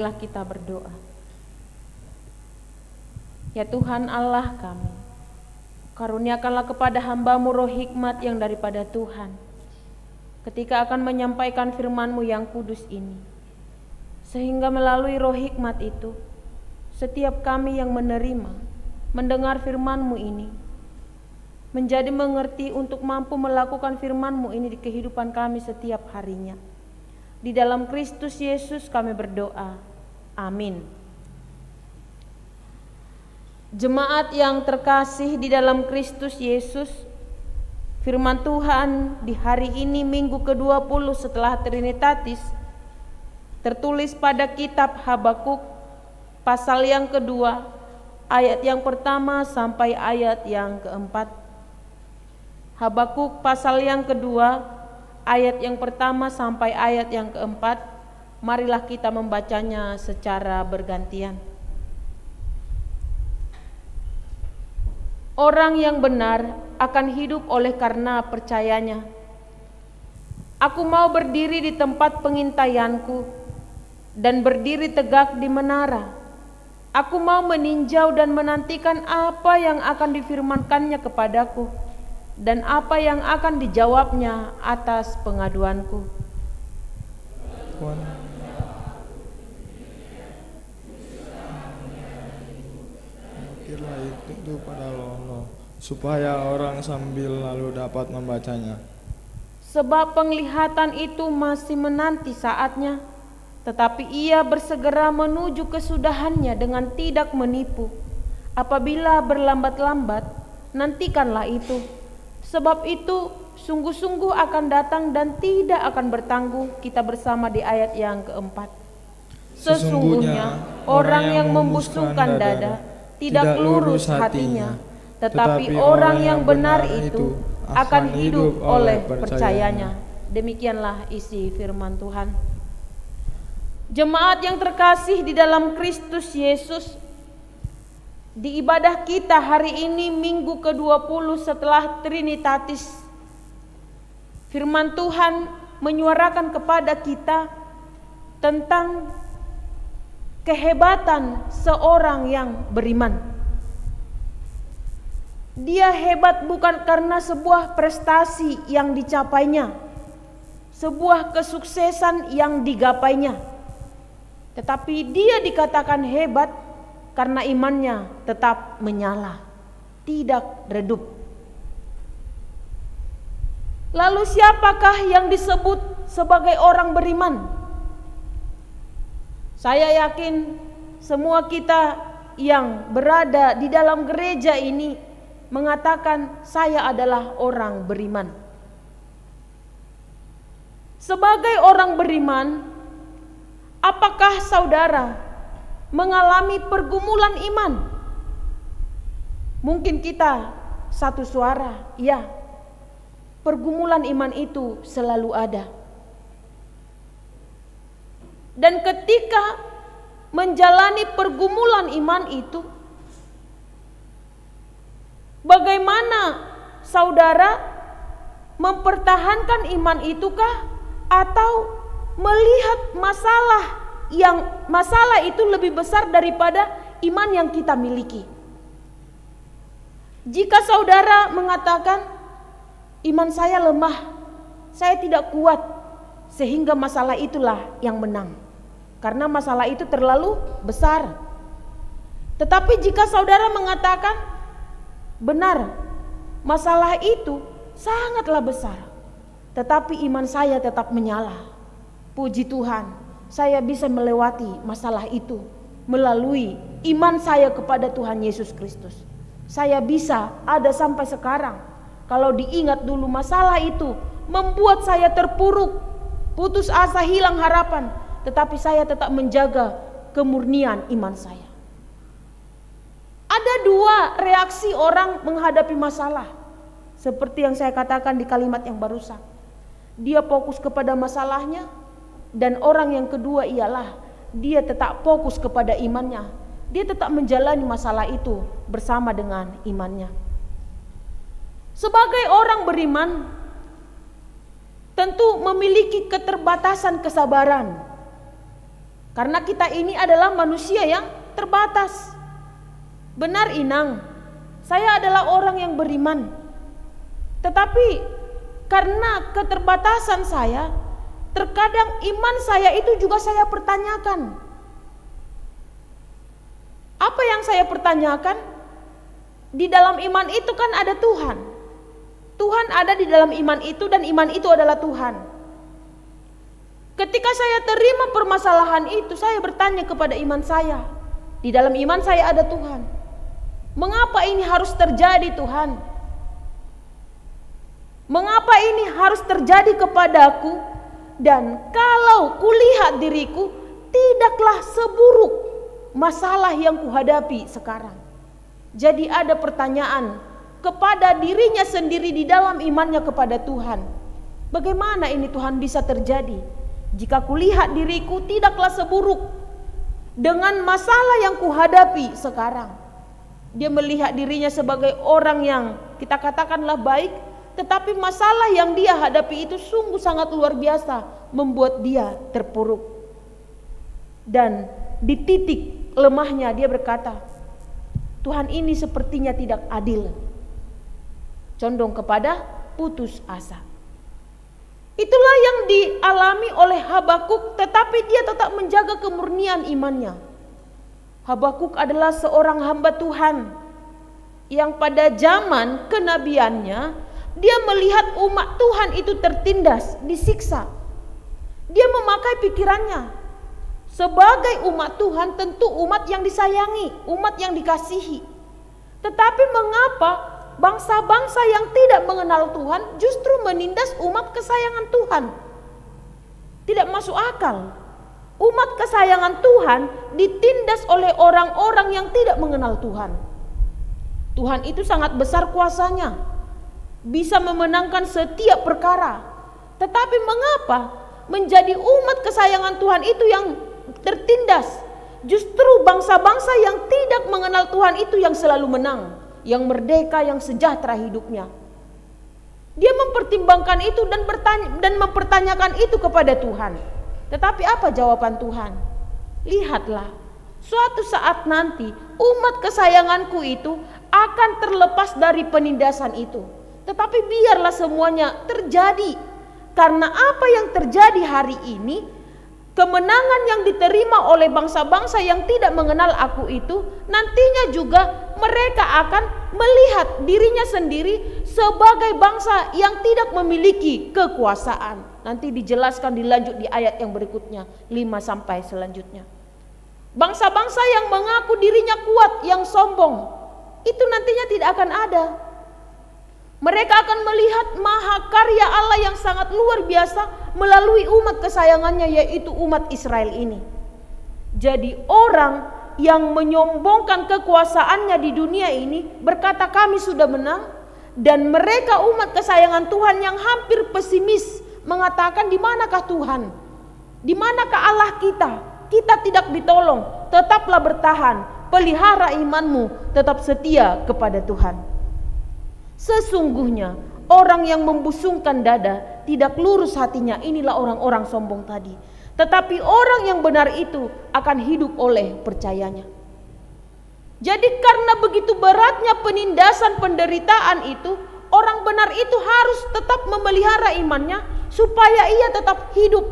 Marilah kita berdoa. Ya Tuhan Allah kami, karuniakanlah kepada hamba-Mu roh hikmat yang daripada Tuhan, ketika akan menyampaikan firman-Mu yang kudus ini, sehingga melalui roh hikmat itu, setiap kami yang menerima, mendengar firman-Mu ini, menjadi mengerti untuk mampu melakukan firman-Mu ini di kehidupan kami setiap harinya. Di dalam Kristus Yesus kami berdoa. Amin. Jemaat yang terkasih di dalam Kristus Yesus, firman Tuhan di hari ini minggu ke-20 setelah Trinitatis tertulis pada kitab Habakuk pasal yang kedua, ayat yang pertama sampai ayat yang keempat. Habakuk pasal yang kedua, ayat yang pertama sampai ayat yang keempat. Marilah kita membacanya secara bergantian. Orang yang benar akan hidup oleh karena percayanya. Aku mau berdiri di tempat pengintaianku dan berdiri tegak di menara. Aku mau meninjau dan menantikan apa yang akan difirmankannya kepadaku dan apa yang akan dijawabnya atas pengaduanku. Itu pada Allah, supaya orang sambil lalu dapat membacanya. Sebab penglihatan itu masih menanti saatnya, tetapi ia bersegera menuju kesudahannya dengan tidak menipu. Apabila berlambat-lambat, nantikanlah itu. Sebab itu sungguh-sungguh akan datang dan tidak akan bertangguh. Kita bersama di ayat yang keempat. Sesungguhnya orang yang membusungkan dada tidak lurus hatinya, tetapi orang yang benar itu akan hidup oleh percayanya. Demikianlah isi firman Tuhan. Jemaat yang terkasih di dalam Kristus Yesus, di ibadah kita hari ini minggu ke-20 setelah Trinitatis, firman Tuhan menyuarakan kepada kita tentang kehebatan seorang yang beriman. Dia hebat bukan karena sebuah prestasi yang dicapainya, sebuah kesuksesan yang digapainya, tetapi dia dikatakan hebat karena imannya tetap menyala, tidak redup. Lalu siapakah yang disebut sebagai orang beriman? Saya yakin semua kita yang berada di dalam gereja ini mengatakan saya adalah orang beriman. Sebagai orang beriman, apakah saudara mengalami pergumulan iman? Mungkin kita satu suara, ya, pergumulan iman itu selalu ada. Dan ketika menjalani pergumulan iman itu, bagaimana saudara mempertahankan iman itukah, atau melihat masalah itu lebih besar daripada iman yang kita miliki? Jika saudara mengatakan iman saya lemah, saya tidak kuat, sehingga masalah itulah yang menang, karena masalah itu terlalu besar. Tetapi jika saudara mengatakan benar, masalah itu sangatlah besar, tetapi iman saya tetap menyala, puji Tuhan, saya bisa melewati masalah itu melalui iman saya kepada Tuhan Yesus Kristus. Saya bisa ada sampai sekarang. Kalau diingat dulu masalah itu membuat saya terpuruk, putus asa, hilang harapan, tetapi saya tetap menjaga kemurnian iman saya. Ada dua reaksi orang menghadapi masalah, seperti yang saya katakan di kalimat yang barusan. Dia fokus kepada masalahnya, dan orang yang kedua ialah dia tetap fokus kepada imannya. Dia tetap menjalani masalah itu bersama dengan imannya. Sebagai orang beriman, tentu memiliki keterbatasan kesabaran. Karena kita ini adalah manusia yang terbatas. Benar Inang, saya adalah orang yang beriman. Tetapi karena keterbatasan saya, terkadang iman saya itu juga saya pertanyakan. Apa yang saya pertanyakan? Di dalam iman itu kan ada Tuhan. Tuhan ada di dalam iman itu dan iman itu adalah Tuhan. Ketika saya terima permasalahan itu, saya bertanya kepada iman saya. Di dalam iman saya ada Tuhan. Mengapa ini harus terjadi Tuhan? Mengapa ini harus terjadi kepadaku? Dan kalau kulihat diriku, tidaklah seburuk masalah yang kuhadapi sekarang. Jadi ada pertanyaan kepada dirinya sendiri di dalam imannya kepada Tuhan. Bagaimana ini Tuhan bisa terjadi? Jika kulihat diriku tidaklah seburuk dengan masalah yang kuhadapi sekarang. Dia melihat dirinya sebagai orang yang kita katakanlah baik, tetapi masalah yang dia hadapi itu sungguh sangat luar biasa, membuat dia terpuruk. Dan di titik lemahnya dia berkata, Tuhan ini sepertinya tidak adil. Condong kepada putus asa. Itulah yang dialami oleh Habakuk, tetapi dia tetap menjaga kemurnian imannya. Habakuk adalah seorang hamba Tuhan yang pada zaman kenabiannya dia melihat umat Tuhan itu tertindas, disiksa. Dia memakai pikirannya. Sebagai umat Tuhan tentu umat yang disayangi, umat yang dikasihi. Tetapi mengapa bangsa-bangsa yang tidak mengenal Tuhan justru menindas umat kesayangan Tuhan? Tidak masuk akal. Umat kesayangan Tuhan ditindas oleh orang-orang yang tidak mengenal Tuhan. Tuhan itu sangat besar kuasanya, bisa memenangkan setiap perkara. Tetapi mengapa menjadi umat kesayangan Tuhan itu yang tertindas? Justru bangsa-bangsa yang tidak mengenal Tuhan itu yang selalu menang, yang merdeka, yang sejahtera hidupnya. Dia mempertimbangkan itu dan mempertanyakan itu kepada Tuhan. Tetapi apa jawaban Tuhan? Lihatlah, suatu saat nanti umat kesayanganku itu akan terlepas dari penindasan itu. Tetapi biarlah semuanya terjadi. Karena apa yang terjadi hari ini, kemenangan yang diterima oleh bangsa-bangsa yang tidak mengenal aku itu, nantinya juga mereka akan melihat dirinya sendiri sebagai bangsa yang tidak memiliki kekuasaan. Nanti dijelaskan dilanjut di ayat yang berikutnya, 5 sampai selanjutnya. Bangsa-bangsa yang mengaku dirinya kuat, yang sombong, itu nantinya tidak akan ada. Mereka akan melihat mahakarya Allah yang sangat luar biasa melalui umat kesayangannya, yaitu umat Israel ini. Jadi orang yang menyombongkan kekuasaannya di dunia ini berkata kami sudah menang, dan mereka umat kesayangan Tuhan yang hampir pesimis mengatakan di manakah Tuhan? Di manakah Allah kita? Kita tidak ditolong. Tetaplah bertahan, pelihara imanmu, tetap setia kepada Tuhan. Sesungguhnya orang yang membusungkan dada, tidak lurus hatinya, inilah orang-orang sombong tadi. Tetapi orang yang benar itu akan hidup oleh percayanya. Jadi karena begitu beratnya penindasan penderitaan itu, orang benar itu harus tetap memelihara imannya supaya ia tetap hidup,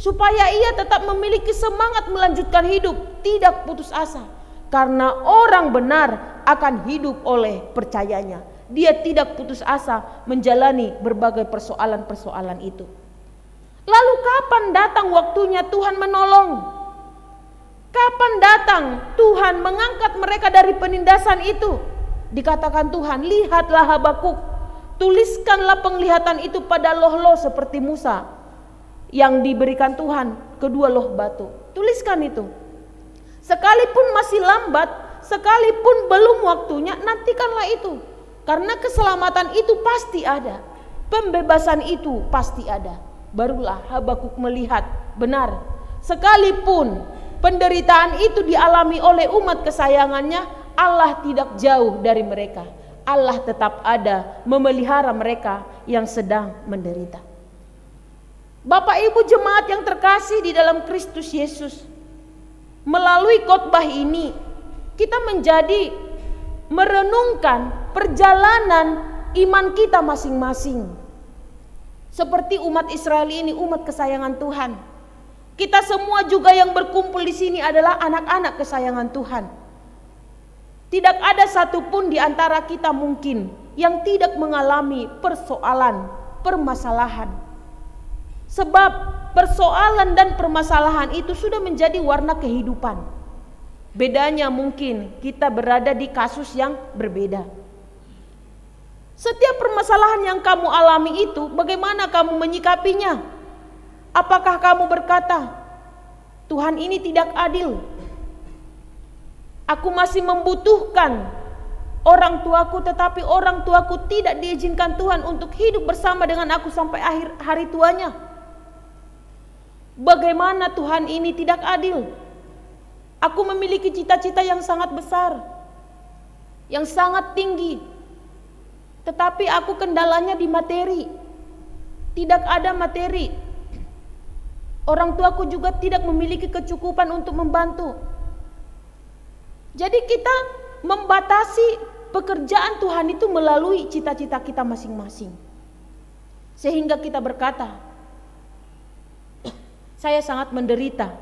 supaya ia tetap memiliki semangat melanjutkan hidup, tidak putus asa. Karena orang benar akan hidup oleh percayanya. Dia tidak putus asa menjalani berbagai persoalan-persoalan itu. Lalu kapan datang waktunya Tuhan menolong? Kapan datang Tuhan mengangkat mereka dari penindasan itu? Dikatakan Tuhan, lihatlah Habakuk, tuliskanlah penglihatan itu pada loh-loh seperti Musa yang diberikan Tuhan, kedua loh batu. Tuliskan itu. Sekalipun masih lambat, sekalipun belum waktunya, nantikanlah itu. Karena keselamatan itu pasti ada, pembebasan itu pasti ada. Barulah Habakuk melihat benar, sekalipun penderitaan itu dialami oleh umat kesayangannya, Allah tidak jauh dari mereka. Allah tetap ada memelihara mereka yang sedang menderita. Bapak Ibu jemaat yang terkasih di dalam Kristus Yesus, melalui khotbah ini kita menjadi merenungkan perjalanan iman kita masing-masing. Seperti umat Israel ini, umat kesayangan Tuhan. Kita semua juga yang berkumpul di sini adalah anak-anak kesayangan Tuhan. Tidak ada satupun di antara kita mungkin yang tidak mengalami persoalan, permasalahan. Sebab persoalan dan permasalahan itu sudah menjadi warna kehidupan. Bedanya mungkin kita berada di kasus yang berbeda. Setiap permasalahan yang kamu alami itu, bagaimana kamu menyikapinya? Apakah kamu berkata, Tuhan ini tidak adil? Aku masih membutuhkan orang tuaku, tetapi orang tuaku tidak diizinkan Tuhan untuk hidup bersama dengan aku sampai akhir hari tuanya. Bagaimana Tuhan ini tidak adil? Aku memiliki cita-cita yang sangat besar, yang sangat tinggi, tetapi aku kendalanya di materi. Tidak ada materi. Orang tuaku juga tidak memiliki kecukupan untuk membantu. Jadi kita membatasi pekerjaan Tuhan itu melalui cita-cita kita masing-masing. Sehingga kita berkata, saya sangat menderita.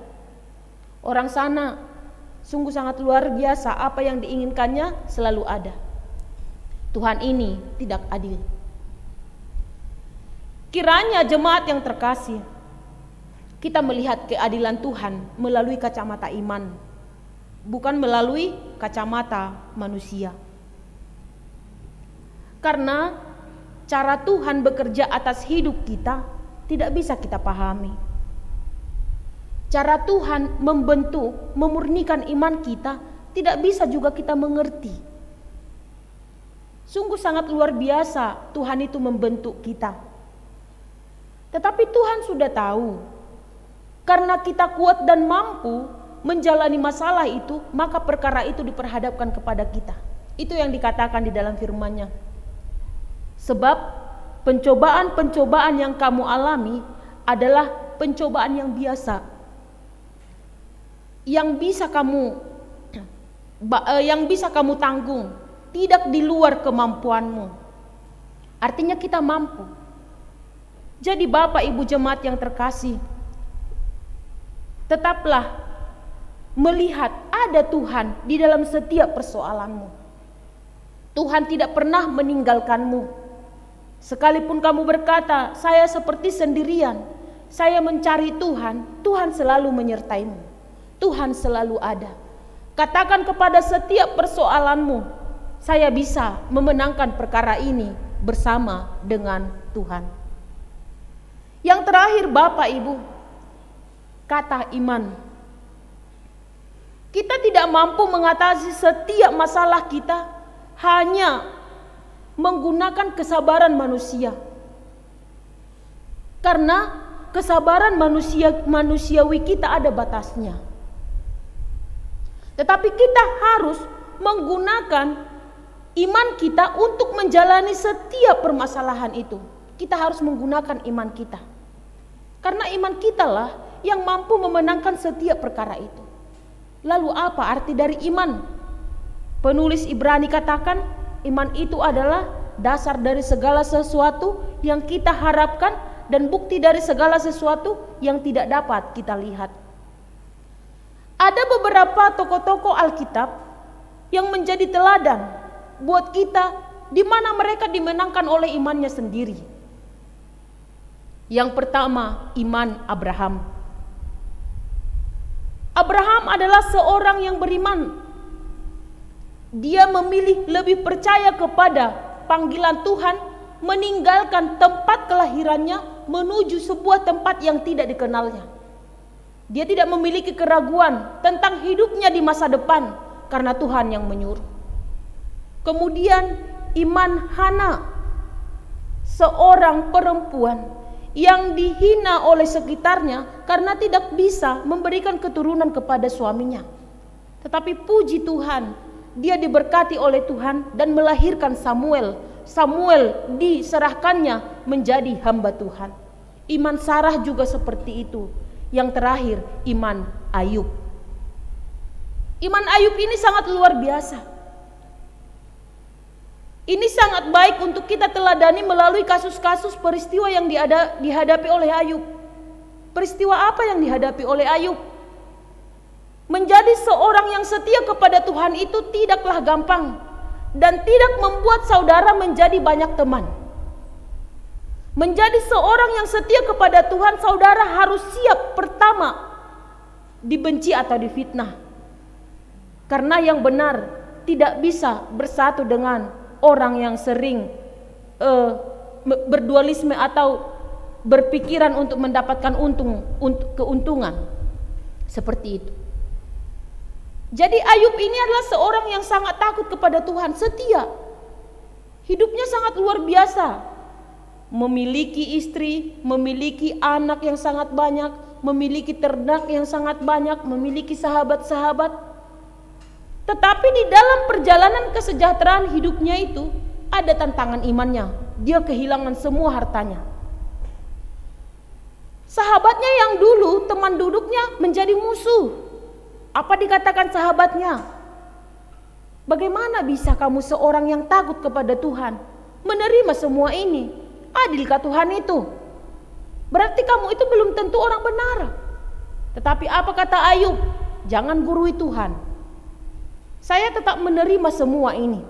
Orang sana sungguh sangat luar biasa, apa yang diinginkannya selalu ada. Tuhan ini tidak adil. Kiranya jemaat yang terkasih, kita melihat keadilan Tuhan melalui kacamata iman, bukan melalui kacamata manusia. Karena cara Tuhan bekerja atas hidup kita tidak bisa kita pahami. Cara Tuhan membentuk, memurnikan iman kita tidak bisa juga kita mengerti. Sungguh sangat luar biasa Tuhan itu membentuk kita. Tetapi Tuhan sudah tahu, karena kita kuat dan mampu menjalani masalah itu, maka perkara itu diperhadapkan kepada kita. Itu yang dikatakan di dalam firman-Nya. Sebab pencobaan-pencobaan yang kamu alami adalah pencobaan yang biasa, yang bisa kamu tanggung, tidak di luar kemampuanmu. Artinya kita mampu. Jadi Bapak Ibu jemaat yang terkasih, tetaplah melihat ada Tuhan di dalam setiap persoalanmu. Tuhan tidak pernah meninggalkanmu. Sekalipun kamu berkata, saya seperti sendirian, saya mencari Tuhan, Tuhan selalu menyertaimu. Tuhan selalu ada. Katakan kepada setiap persoalanmu, saya bisa memenangkan perkara ini bersama dengan Tuhan. Yang terakhir Bapak Ibu, kata iman. Kita tidak mampu mengatasi setiap masalah kita hanya menggunakan kesabaran manusia. Karena kesabaran manusiawi kita ada batasnya. Tetapi kita harus menggunakan iman kita untuk menjalani setiap permasalahan itu. Kita harus menggunakan iman kita. Karena iman kita lah yang mampu memenangkan setiap perkara itu. Lalu apa arti dari iman? Penulis Ibrani katakan, iman itu adalah dasar dari segala sesuatu yang kita harapkan dan bukti dari segala sesuatu yang tidak dapat kita lihat. Ada beberapa tokoh-tokoh Alkitab yang menjadi teladan buat kita, di mana mereka dimenangkan oleh imannya sendiri. Yang pertama, iman Abraham. Abraham adalah seorang yang beriman. Dia memilih lebih percaya kepada panggilan Tuhan, meninggalkan tempat kelahirannya menuju sebuah tempat yang tidak dikenalnya. Dia tidak memiliki keraguan tentang hidupnya di masa depan karena Tuhan yang menyuruh. Kemudian iman Hana, seorang perempuan yang dihina oleh sekitarnya karena tidak bisa memberikan keturunan kepada suaminya. Tetapi puji Tuhan, dia diberkati oleh Tuhan dan melahirkan Samuel. Samuel diserahkannya menjadi hamba Tuhan. Iman Sarah juga seperti itu. Yang terakhir, iman Ayub. Iman Ayub ini sangat luar biasa. Ini sangat baik untuk kita teladani melalui kasus-kasus peristiwa yang dihadapi oleh Ayub. Peristiwa apa yang dihadapi oleh Ayub? Menjadi seorang yang setia kepada Tuhan itu tidaklah gampang dan tidak membuat saudara menjadi banyak teman. Menjadi seorang yang setia kepada Tuhan, saudara harus siap pertama dibenci atau difitnah. Karena yang benar tidak bisa bersatu dengan orang yang sering berdualisme atau berpikiran untuk mendapatkan keuntungan. Seperti itu. Jadi Ayub ini adalah seorang yang sangat takut kepada Tuhan, setia. Hidupnya sangat luar biasa. Memiliki istri, memiliki anak yang sangat banyak, memiliki ternak yang sangat banyak, memiliki sahabat-sahabat. Tetapi di dalam perjalanan kesejahteraan hidupnya itu ada tantangan imannya. Dia kehilangan semua hartanya. Sahabatnya yang dulu teman duduknya menjadi musuh. Apa dikatakan sahabatnya? Bagaimana bisa kamu seorang yang takut kepada Tuhan menerima semua ini? Adilkah Tuhan itu? Berarti kamu itu belum tentu orang benar. Tetapi apa kata Ayub? Jangan gurui Tuhan. Saya tetap menerima semua ini.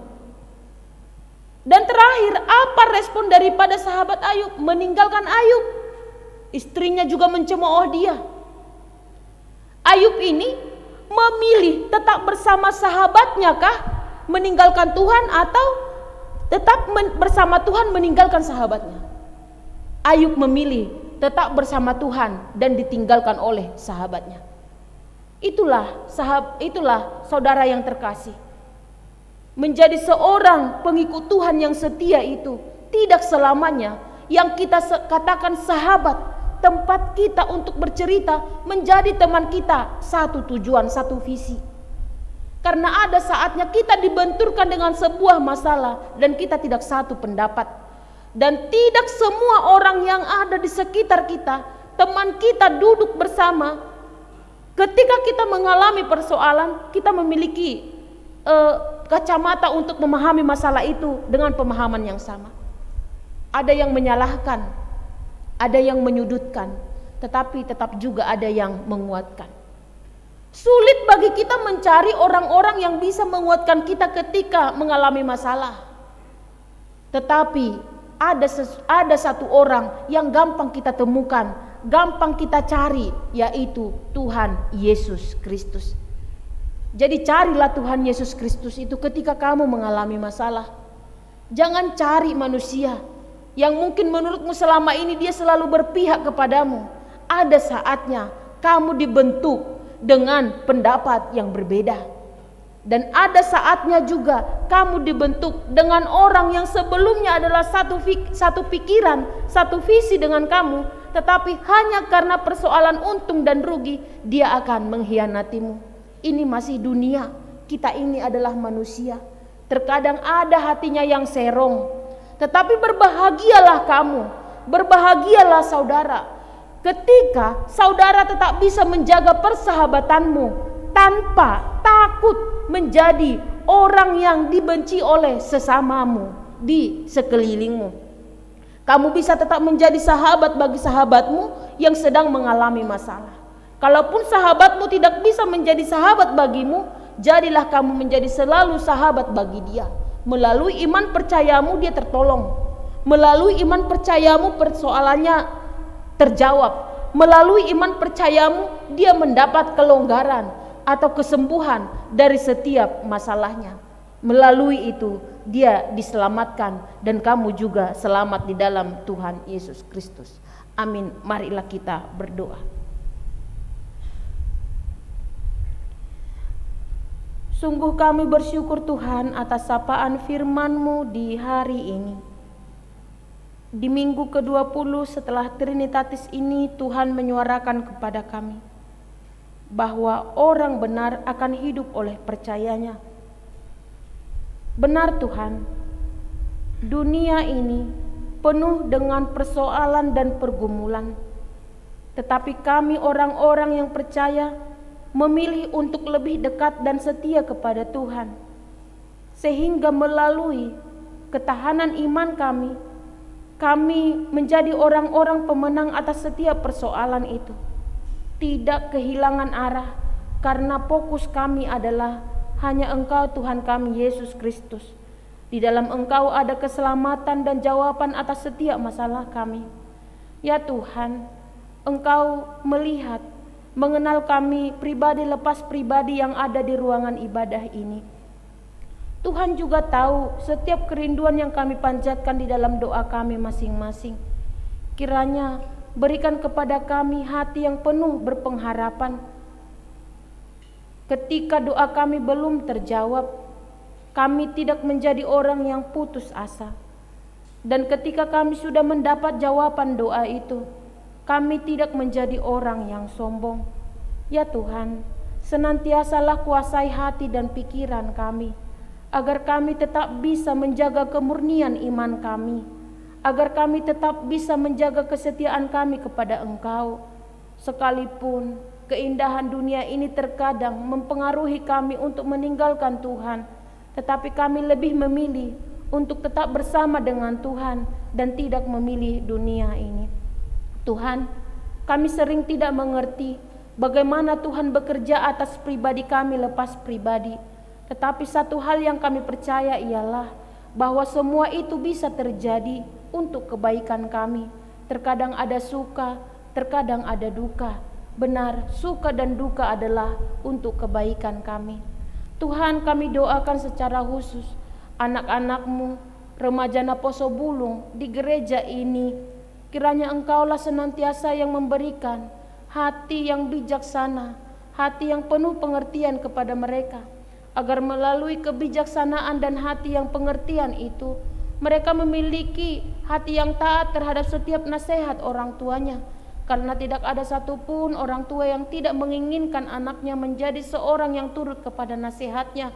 Dan terakhir, apa respon daripada sahabat Ayub? Meninggalkan Ayub. Istrinya juga mencemooh dia. Ayub ini memilih tetap bersama sahabatnya kah meninggalkan Tuhan, atau tetap bersama Tuhan meninggalkan sahabatnya? Ayub memilih tetap bersama Tuhan dan ditinggalkan oleh sahabatnya. Itulah saudara yang terkasih. Menjadi seorang pengikut Tuhan yang setia itu tidak selamanya yang kita katakan sahabat, tempat kita untuk bercerita, menjadi teman kita satu tujuan, satu visi. Karena ada saatnya kita dibenturkan dengan sebuah masalah dan kita tidak satu pendapat. Dan tidak semua orang yang ada di sekitar kita, teman kita duduk bersama, ketika kita mengalami persoalan, kita memiliki kacamata untuk memahami masalah itu dengan pemahaman yang sama. Ada yang menyalahkan, ada yang menyudutkan, tetapi tetap juga ada yang menguatkan. Sulit bagi kita mencari orang-orang yang bisa menguatkan kita ketika mengalami masalah. Tetapi ada satu orang yang gampang kita temukan, gampang kita cari, yaitu Tuhan Yesus Kristus. Jadi carilah Tuhan Yesus Kristus itu ketika kamu mengalami masalah. Jangan cari manusia yang mungkin menurutmu selama ini dia selalu berpihak kepadamu. Ada saatnya kamu dibentuk dengan pendapat yang berbeda. Dan ada saatnya juga kamu dibentuk dengan orang yang sebelumnya adalah satu pikiran, satu visi dengan kamu, tetapi hanya karena persoalan untung dan rugi dia akan mengkhianatimu. Ini masih dunia, kita ini adalah manusia. Terkadang ada hatinya yang serong. Tetapi berbahagialah kamu, berbahagialah saudara, ketika saudara tetap bisa menjaga persahabatanmu tanpa takut menjadi orang yang dibenci oleh sesamamu di sekelilingmu. Kamu bisa tetap menjadi sahabat bagi sahabatmu yang sedang mengalami masalah. Kalaupun sahabatmu tidak bisa menjadi sahabat bagimu, jadilah kamu menjadi selalu sahabat bagi dia. Melalui iman percayamu dia tertolong. Melalui iman percayamu persoalannya terjawab. Melalui iman percayamu dia mendapat kelonggaran atau kesembuhan dari setiap masalahnya. Melalui itu dia diselamatkan dan kamu juga selamat di dalam Tuhan Yesus Kristus. Amin. Marilah kita berdoa. Sungguh kami bersyukur Tuhan atas sapaan firman-Mu di hari ini. Di minggu ke-20 setelah Trinitatis ini Tuhan menyuarakan kepada kami bahwa orang benar akan hidup oleh percayanya. Benar Tuhan, dunia ini penuh dengan persoalan dan pergumulan. Tetapi kami orang-orang yang percaya memilih untuk lebih dekat dan setia kepada Tuhan, sehingga melalui ketahanan iman kami menjadi orang-orang pemenang atas setiap persoalan itu. Tidak kehilangan arah, karena fokus kami adalah hanya Engkau Tuhan kami Yesus Kristus. Di dalam Engkau ada keselamatan dan jawaban atas setiap masalah kami. Ya Tuhan, Engkau melihat, mengenal kami pribadi lepas pribadi yang ada di ruangan ibadah ini. Tuhan juga tahu setiap kerinduan yang kami panjatkan di dalam doa kami masing-masing. Kiranya berikan kepada kami hati yang penuh berpengharapan. Ketika doa kami belum terjawab, kami tidak menjadi orang yang putus asa. Dan ketika kami sudah mendapat jawaban doa itu, kami tidak menjadi orang yang sombong. Ya Tuhan, senantiasalah kuasai hati dan pikiran kami, agar kami tetap bisa menjaga kemurnian iman kami, agar kami tetap bisa menjaga kesetiaan kami kepada Engkau. Sekalipun keindahan dunia ini terkadang mempengaruhi kami untuk meninggalkan Tuhan, tetapi kami lebih memilih untuk tetap bersama dengan Tuhan dan tidak memilih dunia ini. Tuhan, kami sering tidak mengerti bagaimana Tuhan bekerja atas pribadi kami lepas pribadi. Tetapi satu hal yang kami percaya ialah bahwa semua itu bisa terjadi untuk kebaikan kami. Terkadang ada suka, terkadang ada duka. Benar, suka dan duka adalah untuk kebaikan kami. Tuhan, kami doakan secara khusus anak-anak-Mu, remaja Poso Bulung di gereja ini. Kiranya Engkaulah senantiasa yang memberikan hati yang bijaksana, hati yang penuh pengertian kepada mereka, agar melalui kebijaksanaan dan hati yang pengertian itu, mereka memiliki hati yang taat terhadap setiap nasihat orang tuanya. Karena tidak ada satupun orang tua yang tidak menginginkan anaknya menjadi seorang yang turut kepada nasihatnya.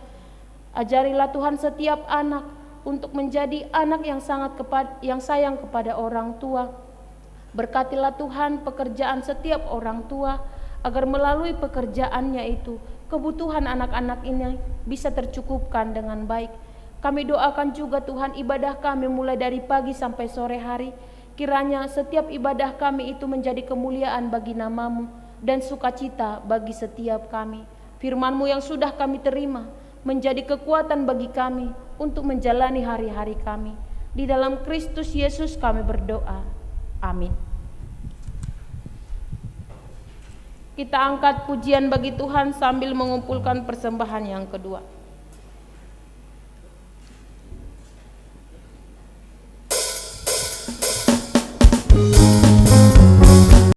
Ajarilah Tuhan setiap anak untuk menjadi anak yang sayang kepada orang tua. Berkatilah Tuhan pekerjaan setiap orang tua, agar melalui pekerjaannya itu kebutuhan anak-anak ini bisa tercukupkan dengan baik. Kami doakan juga Tuhan ibadah kami mulai dari pagi sampai sore hari. Kiranya setiap ibadah kami itu menjadi kemuliaan bagi nama-Mu dan sukacita bagi setiap kami. Firman-Mu yang sudah kami terima menjadi kekuatan bagi kami untuk menjalani hari-hari kami. Di dalam Kristus Yesus kami berdoa. Amin. Kita angkat pujian bagi Tuhan sambil mengumpulkan persembahan yang kedua.